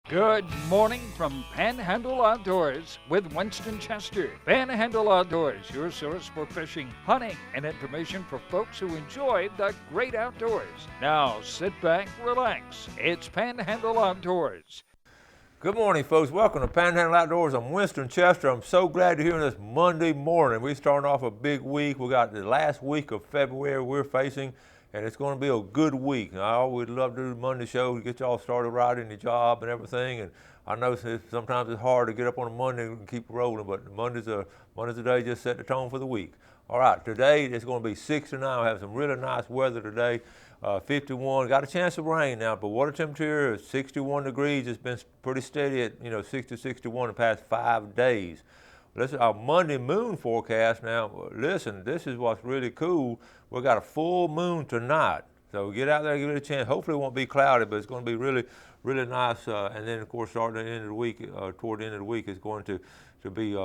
Good morning from Panhandle Outdoors with Winston Chester. Panhandle Outdoors, your source for fishing, hunting, and information for folks who enjoy the great outdoors. Now sit back, relax. It's Panhandle Outdoors. Good morning, folks. Welcome to Panhandle Outdoors. I'm Winston Chester. I'm so glad to hear this Monday morning. We're starting off a big week. We got the last week of February we're facing, and it's going to be a good week. I always love to do the Monday show to get y'all started right in the job and everything. And I know sometimes it's hard to get up on a Monday and keep rolling, but Monday's a day just set the tone for the week. All right, today it's going to be 69. We have some really nice weather today. 51, got a chance of rain now, but water temperature is 61 degrees. It's been pretty steady at 60, 61 the past 5 days. Listen, our Monday moon forecast now, listen, this is what's really cool. We got a full moon tonight. So get out there and give it a chance. Hopefully it won't be cloudy, but it's going to be really, really nice. And then, of course, starting at the end of the week, toward the end of the week, it's going to be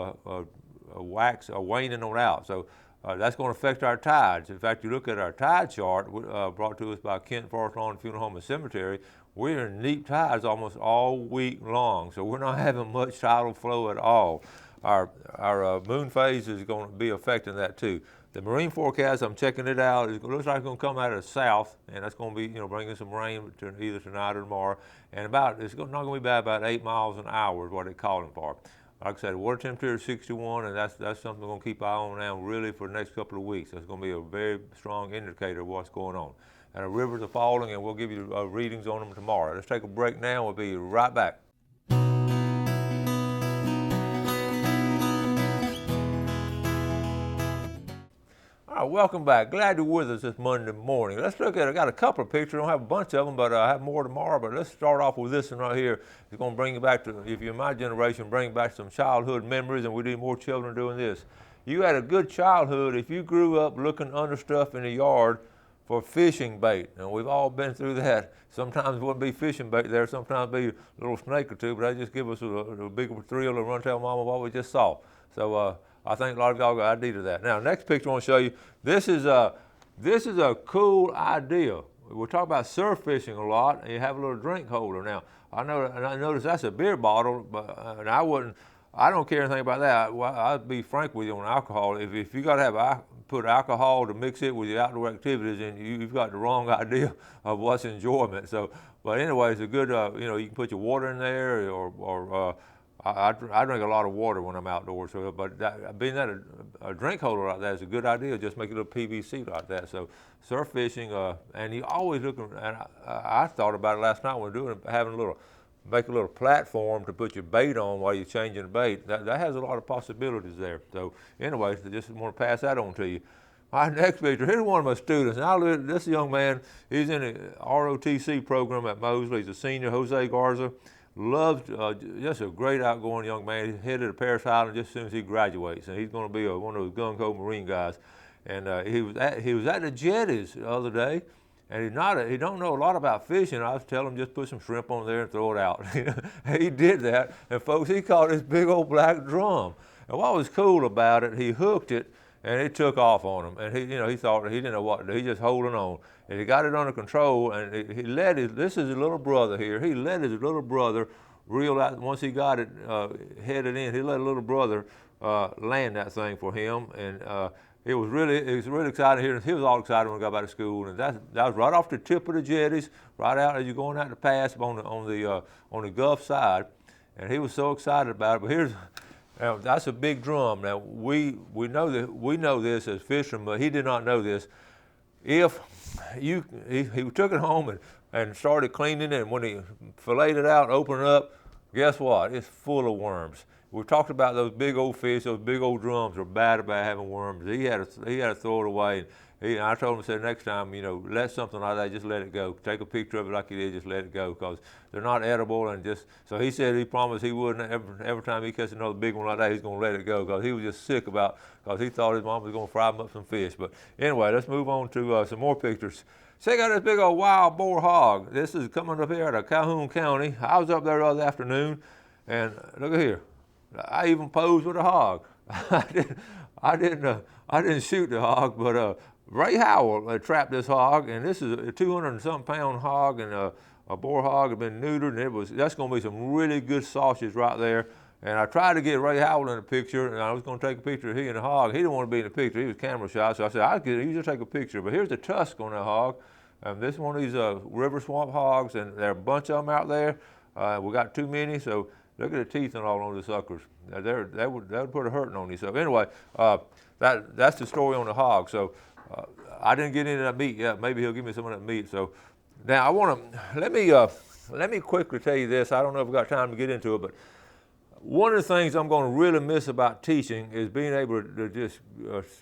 waning on out. So that's going to affect our tides. In fact, you look at our tide chart brought to us by Kent Forest Lawn Funeral Home and Cemetery, we're in neap tides almost all week long. So we're not having much tidal flow at all. Our moon phase is going to be affecting that too. The marine forecast, I'm checking it out. It looks like it's going to come out of the south, and that's going to be, bringing some rain either tonight or tomorrow. And it's not going to be bad, about 8 miles an hour is what they're calling for. Like I said, water temperature is 61, and that's something we're going to keep an eye on now really for the next couple of weeks. That's going to be a very strong indicator of what's going on. And the rivers are falling, and we'll give you readings on them tomorrow. Let's take a break now. We'll be right back. All right, welcome back. Glad you're with us this Monday morning. Let's look at it. I got a couple of pictures. I don't have a bunch of them, but I have more tomorrow. But let's start off with this one right here. It's going to bring you back to, if you're my generation, bring back some childhood memories, and we need more children doing this. You had a good childhood if you grew up looking under stuff in the yard for fishing bait. And we've all been through that. Sometimes it wouldn't be fishing bait there. Sometimes it'd be a little snake or two, but they just give us a big thrill and run tell Mama what we just saw. So, I think a lot of y'all got idea to that. Now, next picture I want to show you. This is a cool idea. We're talking about surf fishing a lot, and you have a little drink holder. Now, I noticed that's a beer bottle, but and I don't care anything about that. I'll be frank with you on alcohol. If you got to put alcohol to mix it with your outdoor activities, and you've got the wrong idea of what's enjoyment. So, but anyway, it's a good. You can put your water in there, or I drink a lot of water when I'm outdoors, but being that a drink holder like that is a good idea. Just make a little PVC like that. So surf fishing, and you always looking. And I thought about it last night when we were doing it, make a little platform to put your bait on while you're changing the bait. That has a lot of possibilities there. So anyway, I just want to pass that on to you. My next picture, here's one of my students. Now this young man, he's in the ROTC program at Mosley. He's a senior, Jose Garza. Loved, just a great outgoing young man. He's headed to Paris Island just as soon as he graduates, and he's going to be one of those gung-ho Marine guys. And he was at the jetties the other day, and he don't know a lot about fishing. I was telling him just put some shrimp on there and throw it out. He did that, and folks, he caught this big old black drum. And what was cool about it, he hooked it, and it took off on him. And he thought he didn't know what to do. He just holding on. And he got it under control, and this is his little brother here. He let his little brother reel out. Once he got it headed in, he let a little brother land that thing for him. And it was really exciting here. He was all excited when we got back to school. And that was right off the tip of the jetties, right out as you're going out the pass on the Gulf side. And he was so excited about it. But now, that's a big drum. Now we know this as fishermen, but he did not know this. If he took it home and started cleaning it, and when he filleted it out and opened it up, guess what? It's full of worms. We talked about those big old fish, those big old drums are bad about having worms. He had to throw it away. I told him, I said, next time, let something like that, just let it go. Take a picture of it like you did, just let it go, because they're not edible. And so he said he promised he wouldn't, every time he catches another big one like that, he's going to let it go, because he was just sick because he thought his mom was going to fry him up some fish. But anyway, let's move on to some more pictures. Check out this big old wild boar hog. This is coming up here out of Calhoun County. I was up there the other afternoon, and look at here. I even posed with a hog. I didn't shoot the hog, but Ray Howell trapped this hog, and this is a 200-something pound hog, and a boar hog had been neutered, and that's going to be some really good sausage right there. And I tried to get Ray Howell in the picture, and I was going to take a picture of he and the hog. He didn't want to be in the picture. He was camera shy, so I said, I could easily take a picture. But here's the tusk on that hog. This is one of these river swamp hogs, and there are a bunch of them out there. We got too many, so look at the teeth and all on the suckers. That would put a hurting on you. So anyway, that's the story on the hog. So I didn't get into that meat yet. Maybe he'll give me some of that meat. So now I want to let me quickly tell you this. I don't know if I've got time to get into it, but one of the things I'm going to really miss about teaching is being able to just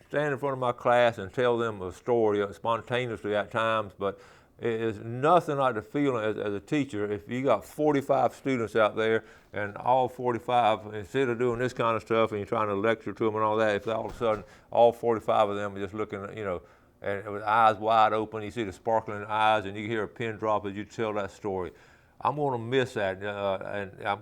stand in front of my class and tell them a story spontaneously at times, but it's nothing like the feeling as a teacher if you got 45 students out there and all 45, instead of doing this kind of stuff and you're trying to lecture to them and all that, if all of a sudden all 45 of them are just looking, and with eyes wide open, you see the sparkling eyes and you hear a pin drop as you tell that story. I'm going to miss that,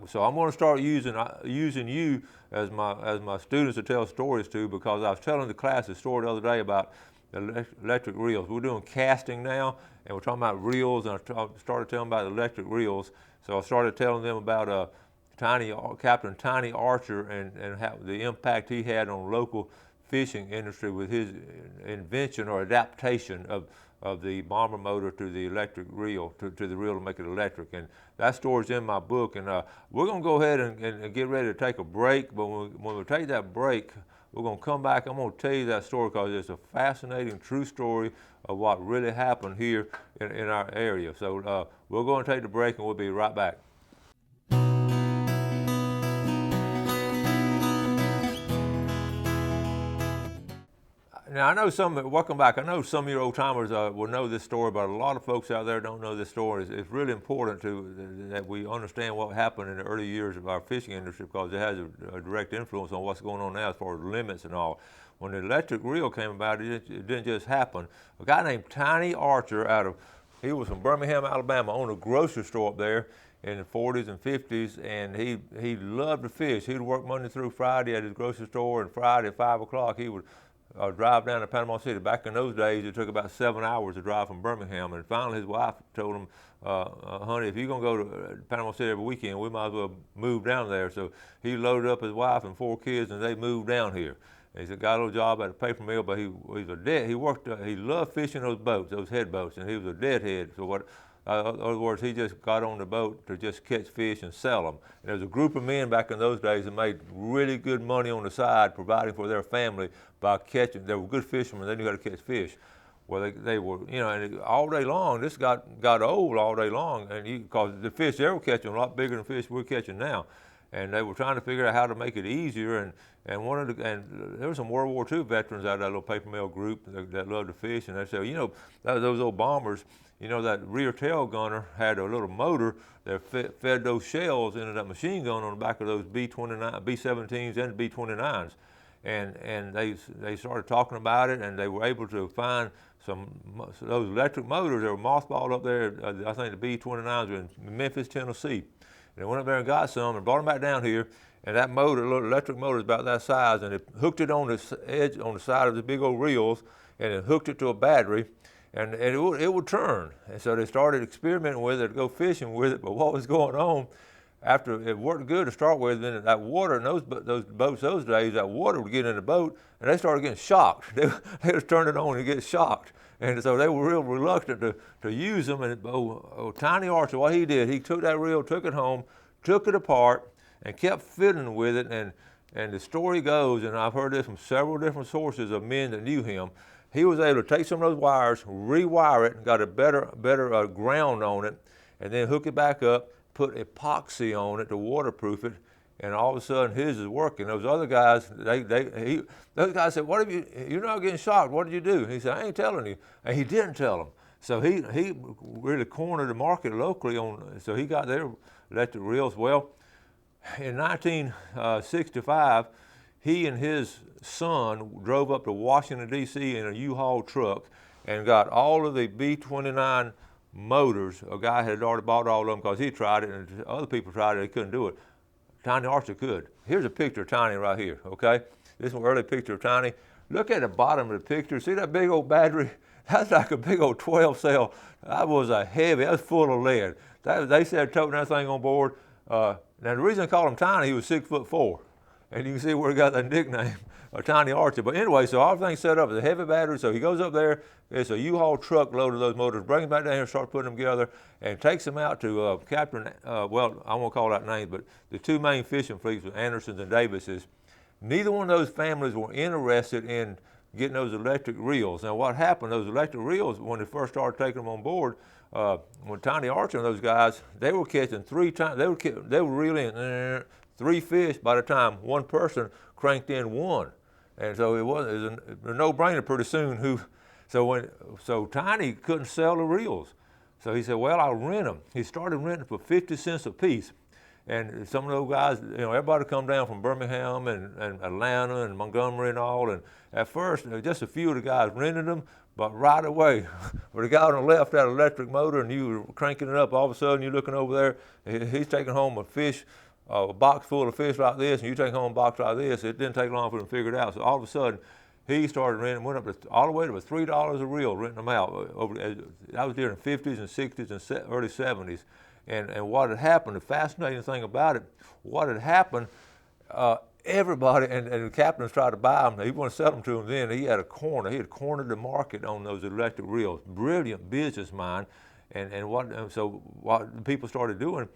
so I'm going to start using you as my students to tell stories to, because I was telling the class a story the other day about electric reels. We're doing casting now, and we're talking about reels, and I started telling them about electric reels. So I started telling them about Captain Tiny Archer and how the impact he had on local fishing industry with his invention or adaptation of the bomber motor to the electric reel, to the reel to make it electric. And that story's in my book. And we're going to go ahead and get ready to take a break. But when we take that break, we're going to come back. I'm going to tell you that story because it's a fascinating, true story of what really happened here in our area. So we're going to take the break, and we'll be right back. Now, I know welcome back. I know some of your old timers will know this story, but a lot of folks out there don't know this story. It's really important that we understand what happened in the early years of our fishing industry, because it has a direct influence on what's going on now as far as limits and all. When the electric reel came about, it didn't just happen. A guy named Tiny Archer he was from Birmingham, Alabama, owned a grocery store up there in the 40s and 50s, and he loved to fish. He'd work Monday through Friday at his grocery store, and Friday at 5 o'clock he would drive down to Panama City. Back in those days, it took about 7 hours to drive from Birmingham. And finally, his wife told him, honey, if you're going to go to Panama City every weekend, we might as well move down there. So he loaded up his wife and 4 kids, and they moved down here. And he got a little job at a paper mill, but he loved fishing those boats, those head boats, and he was a deadhead. So in other words, he just got on the boat to just catch fish and sell them. And there was a group of men back in those days that made really good money on the side, providing for their family by catching. They were good fishermen. They knew how to catch fish. Well, they were, and all day long. This got old all day long, and because the fish they were catching were a lot bigger than fish we're catching now, and they were trying to figure out how to make it easier. And there were some World War II veterans out of that little paper mill group that loved to fish, and they said, those old bombers. That rear tail gunner had a little motor that fed those shells into that machine gun on the back of those B-17s and B-29s. And they started talking about it, and they were able to find those electric motors that were mothballed up there. I think the B-29s were in Memphis, Tennessee. And they went up there and got some and brought them back down here. And that motor, little electric motor, is about that size, and they hooked it on the edge, on the side of the big old reels, and then hooked it to a battery. And it would turn. And so they started experimenting with it, to go fishing with it. But what was going on, after it worked good to start with, then that water in those boats those days, that water would get in the boat, and they started getting shocked. They just turned it on and get shocked. And so they were real reluctant to use them. And Tiny Archer, what he did, he took that reel, took it home, took it apart, and kept fiddling with it. And the story goes, and I've heard this from several different sources of men that knew him, he was able to take some of those wires, rewire it, and got a better ground on it, and then hook it back up, put epoxy on it to waterproof it, and all of a sudden his is working. Those other guys, those guys said, "What have you're not getting shocked, what did you do?" He said, "I ain't telling you." And he didn't tell them. So he really cornered the market locally so he got their electric reels. Well, in 1965, he and his son drove up to Washington, D.C. in a U-Haul truck and got all of the B-29 motors. A guy had already bought all of them because he tried it, and other people tried it, they couldn't do it. Tiny Archer could. Here's a picture of Tiny right here, okay? This is an early picture of Tiny. Look at the bottom of the picture. See that big old battery? That's like a big old 12 cell. That was full of lead. they said toting that thing on board. Now the reason they called him Tiny, he was 6'4", and you can see where he got that nickname, Tiny Archer. But anyway, so everything's set up as a heavy battery. So he goes up there. It's a U-Haul truck loaded with those motors. Brings them back down here, start putting them together, and takes them out to Captain. Well, I won't call out names, but the two main fishing fleets, Andersons and Davises. Neither one of those families were interested in getting those electric reels. Now, what happened? Those electric reels, when they first started taking them on board, when Tiny Archer and those guys, they were catching 3 times. They were reeling 3 fish by the time one person cranked in 1, and so it was a no-brainer pretty soon. So Tiny couldn't sell the reels, so he said, "Well, I'll rent them." He started renting for 50 cents a piece, and some of those guys, everybody come down from Birmingham and Atlanta and Montgomery and all, and at first just a few of the guys rented them. But right away, where the guy on the left had an electric motor and you were cranking it up, all of a sudden you're looking over there, he's taking home a box full of fish like this, and you take home a box like this. It didn't take long for him to figure it out. So all of a sudden, he started renting, went up all the way to $3 a reel, renting them out. That was during the 50s and 60s and early 70s. And what had happened, the fascinating thing about it, what had happened, everybody, and the captains tried to buy them. He wanted to sell them to them then. He had cornered the market on those electric reels. Brilliant business mind. So what people started doing,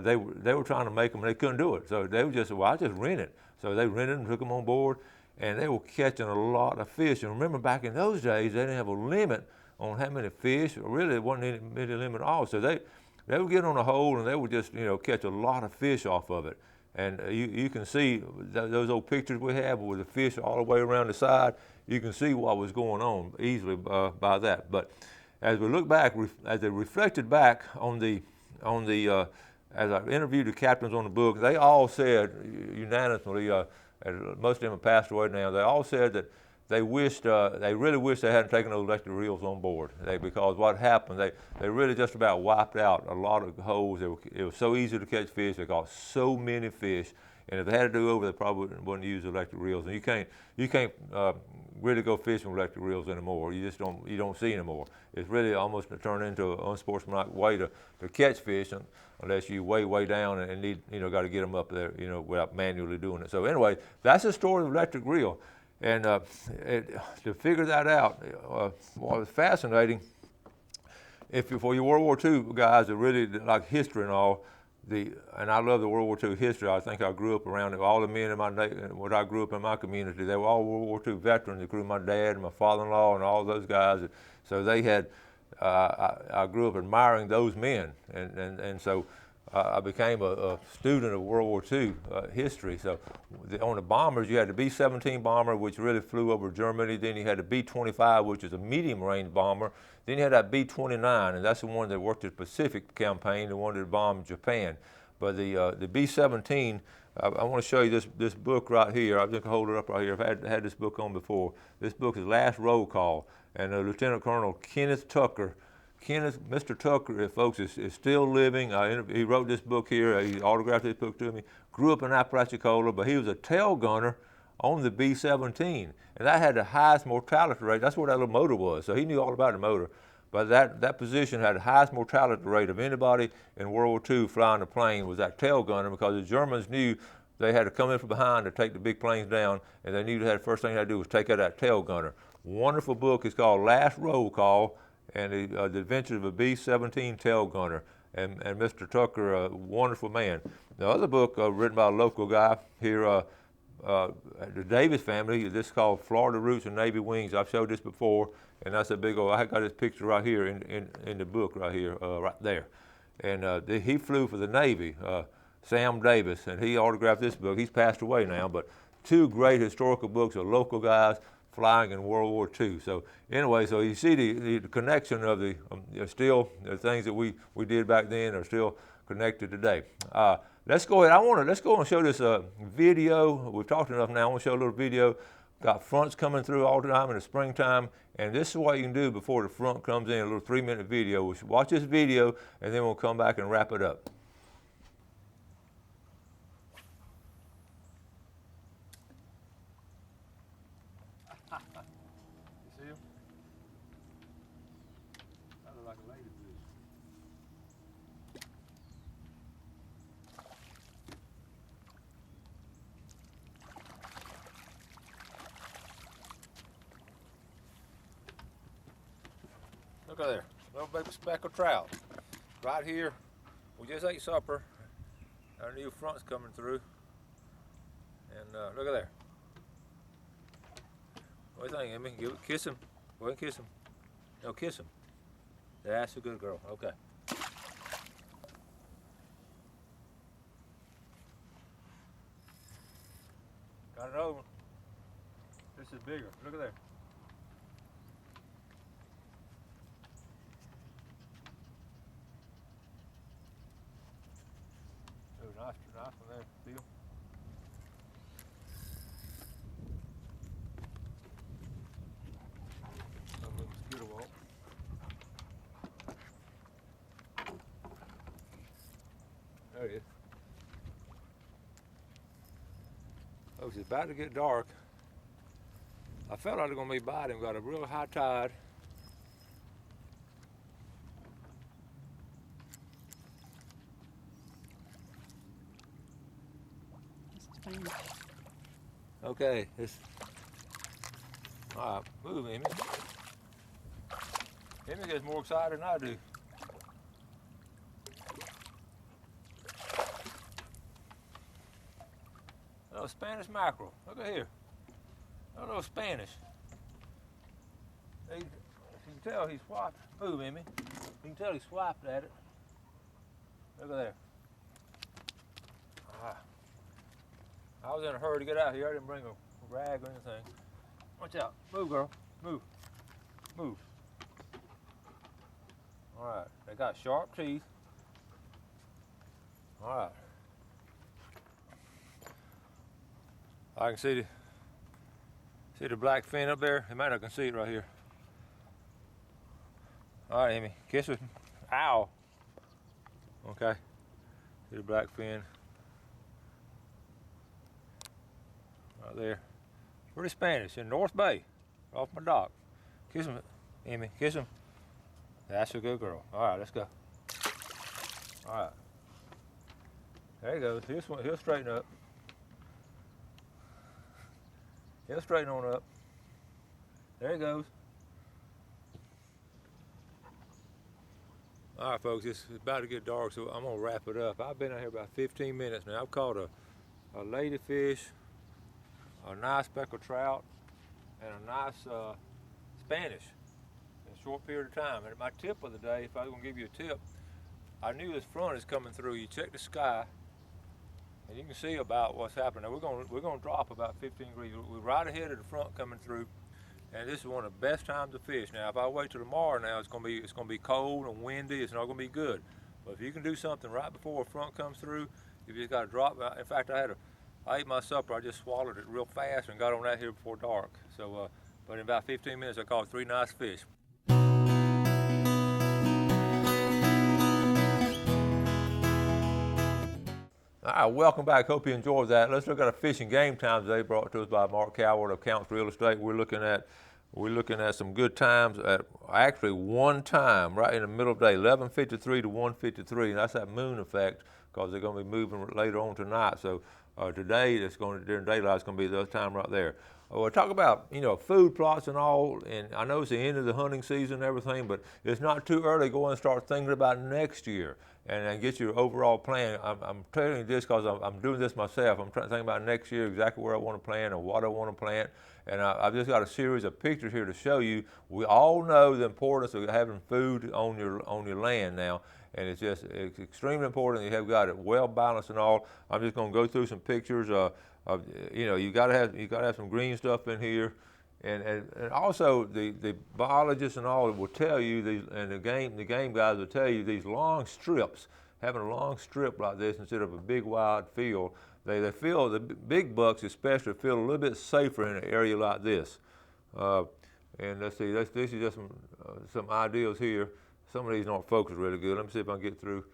they were trying to make them, and they couldn't do it. So they were just, well, I just rent it. So they rented them, took them on board, and they were catching a lot of fish. And remember, back in those days, they didn't have a limit on how many fish, or really there wasn't any limit at all. So they would get on a hole, and they would just, catch a lot of fish off of it. And you can see those old pictures we have with the fish all the way around the side. You can see what was going on easily by that. But as we look back, as they reflected back on the as I interviewed the captains on the book, they all said unanimously, most of them have passed away now, they all said that they really wished they hadn't taken those electric reels on board. Because what happened, they really just about wiped out a lot of holes. It was so easy to catch fish. They caught so many fish, and if they had to do over, they probably wouldn't use electric reels. And you can't really go fishing with electric reels anymore. You just don't see anymore. It's really almost turned into an unsportsmanlike way to catch fish, unless you way down and need got to get them up there without manually doing it. So anyway, that's the story of the electric reel. And to figure that out, what was fascinating, for your World War II guys that really like history and all, and I love the World War II history. I think I grew up around it. All the men in what I grew up in my community, they were all World War II veterans, including my dad and my father-in-law and all those guys. So they had, I grew up admiring those men, and so I became a student of World War II history. So on the bombers, you had the B-17 bomber, which really flew over Germany. Then you had the B-25, which is a medium-range bomber. Then you had that B-29, and that's the one that worked the Pacific campaign, the one that bombed Japan. But the B-17, I want to show you this book right here. I'm just going to hold it up right here. I've had this book on before. This book is Last Roll Call, and Lieutenant Colonel Kenneth Tucker. Mr. Tucker, folks, is still living. He wrote this book here. He autographed this book to me. Grew up in Apalachicola, but he was a tail gunner on the B-17, and that had the highest mortality rate. That's where that little motor was, so he knew all about the motor. But that position had the highest mortality rate of anybody in World War II flying a plane, was that tail gunner, because the Germans knew they had to come in from behind to take the big planes down, and they knew the first thing they had to do was take out that tail gunner. Wonderful book. It's called Last Roll Call, and the Adventures of a B-17 Tail Gunner. And Mr. Tucker, a wonderful man. The other book written by a local guy here, the Davis family, this is called Florida Roots and Navy Wings. I've showed this before, and that's a big old, I got this picture right here in the book right here, right there. And he flew for the Navy, Sam Davis, and he autographed this book. He's passed away now, but 2 great historical books of local guys flying in World War II. So anyway, so you see the connection of still the things that we did back then are still connected today. Let's go ahead. Let's go and show this video. We've talked enough now. I want to show a little video. Got fronts coming through all the time in the springtime, and this is what you can do before the front comes in. A little 3-minute video. We'll watch this video, and then we'll come back and wrap it up. Look at there, little baby speckled trout. Right here, we just ate supper. Our new front's coming through. And look at there. What do you think, Emmy? Kiss him. Go ahead and kiss him. No, kiss him. That's a good girl. Okay. Got another one. This is bigger. Look at there. Oh, nice one there, Phil. Mosquito walk. There he is. Folks, it's about to get dark. I felt like I was going to be biting. We got a real high tide. Okay, all right, move, Emmy. Emmy gets more excited than I do. A little Spanish mackerel. Look at here. A little Spanish. You can tell he swiped. Move, Emmy. You can tell he swiped at it. Look at there. I was in a hurry to get out here. I didn't bring a rag or anything. Watch out. Move, girl. Move. Move. All right. They got sharp teeth. All right. I can see the black fin up there. You might not can see it right here. All right, Amy. Kiss it. Ow. Okay. See the black fin. Right there. Pretty Spanish in North Bay, off my dock. Kiss him, Emmy. Kiss him. That's a good girl. All right, let's go. All right. There he goes. He'll straighten up. He'll straighten on up. There he goes. All right, folks. It's about to get dark, so I'm gonna wrap it up. I've been out here about 15 minutes now. I've caught a ladyfish, a nice speckled trout, and a nice Spanish in a short period of time. And my tip of the day, if I was gonna give you a tip, I knew this front is coming through. You check the sky, and you can see about what's happening. Now we're gonna drop about 15 degrees. We're right ahead of the front coming through, and this is one of the best times to fish. Now, if I wait till tomorrow, now it's gonna be cold and windy. It's not gonna be good. But if you can do something right before a front comes through, you just got to drop. In fact, I ate my supper. I just swallowed it real fast and got on that here before dark. So, but in about 15 minutes, I caught 3 nice fish. All right, welcome back. Hope you enjoyed that. Let's look at a fishing game time today, brought to us by Mark Coward of Counts Real Estate. We're looking at some good times at actually one time right in the middle of the day, 11:53 to 1:53, and that's that moon effect because they're going to be moving later on tonight. So today, during daylight, it's going to be the time right there. We'll talk about food plots and all, and I know it's the end of the hunting season and everything, but it's not too early to go and start thinking about next year and get your overall plan. I'm telling you this because I'm doing this myself. I'm trying to think about next year, exactly where I want to plant and what I want to plant, and I've just got a series of pictures here to show you. We all know the importance of having food on your land now, and it's extremely important that you have got it well balanced and all. I'm just going to go through some pictures. You got to have some green stuff in here, and also the biologists and all will tell you these, and the game guys will tell you these long strips, having a long strip like this instead of a big wide field, they feel, the big bucks especially feel a little bit safer in an area like this. And let's see, this is just some ideas here. Some of these aren't focused really good. Let me see if I can get through.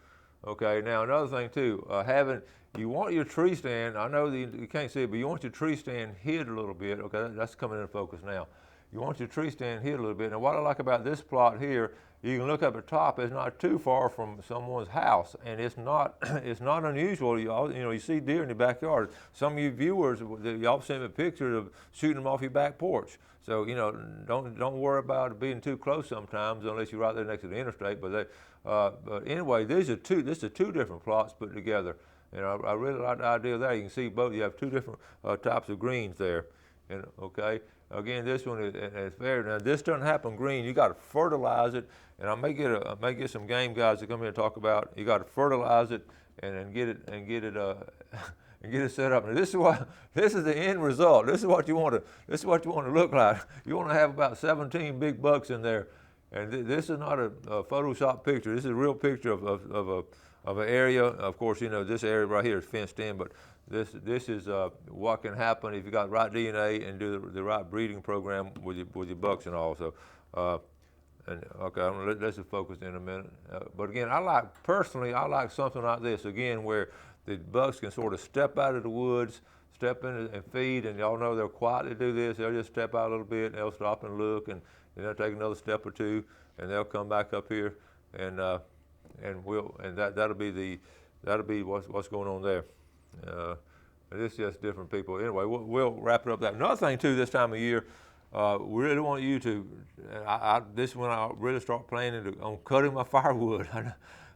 Okay, now another thing too, you want your tree stand, I know that you can't see it, but you want your tree stand hid a little bit. Okay, that's coming into focus now. you want your tree stand hid a little bit. Now what I like about this plot here, you can look up at the top, it's not too far from someone's house, and it's not it's not unusual. You see deer in your backyard. Some of you viewers, y'all send me pictures of shooting them off your back porch. So don't worry about it being too close sometimes, unless you're right there next to the interstate. But anyway, this is two different plots put together, and I really like the idea there. You can see both. You have two different types of greens there, and okay. Again, this one is fair. Now this doesn't happen green. You got to fertilize it, and I may get some game guys to come here and talk about. You got to fertilize it and get it and get it set up. And this is the end result. This is what you want to look like. You want to have about 17 big bucks in there, and this is not a Photoshop picture. This is a real picture of an area. Of course, this area right here is fenced in, but this is what can happen if you got the right DNA and do the right breeding program with your bucks and all. So, and okay, let's just focus in a minute. But again, I like something like this again, where the bucks can sort of step out of the woods, step in and feed, and y'all know they'll quietly do this. They'll just step out a little bit, and they'll stop and look, and then they'll take another step or two, and they'll come back up here, and that'll be what's going on there. It's just different people. Anyway, we'll wrap it up. That another thing too, this time of year, we really want you to. This is when I really start planning on cutting my firewood.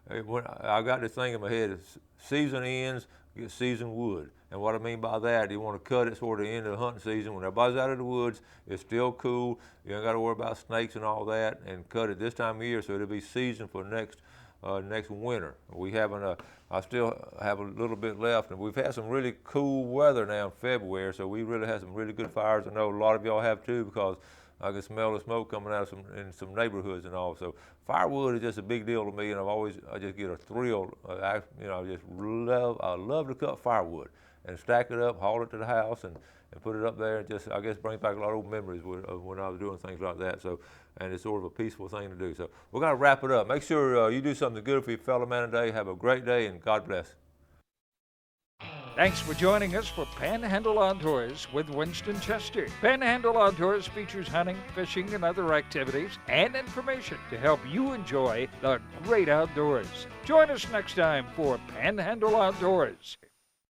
I got this thing in my head: season ends, get season wood. And what I mean by that, you want to cut it sort of the end of the hunting season when everybody's out of the woods. It's still cool. You ain't got to worry about snakes and all that. And cut it this time of year so it'll be season for next winter. I still have a little bit left, and we've had some really cool weather now in February, so we really had some really good fires. I know a lot of y'all have too, because I can smell the smoke coming out of in some neighborhoods and all. So firewood is just a big deal to me, and I just get a thrill. I love to cut firewood and stack it up, haul it to the house, and put it up there, and just, I guess, bring back a lot of old memories of when I was doing things like that. So, and it's sort of a peaceful thing to do. So we're going to wrap it up. Make sure you do something good for your fellow man today. Have a great day, and God bless. Thanks for joining us for Panhandle Outdoors with Winston Chester. Panhandle Outdoors features hunting, fishing, and other activities and information to help you enjoy the great outdoors. Join us next time for Panhandle Outdoors.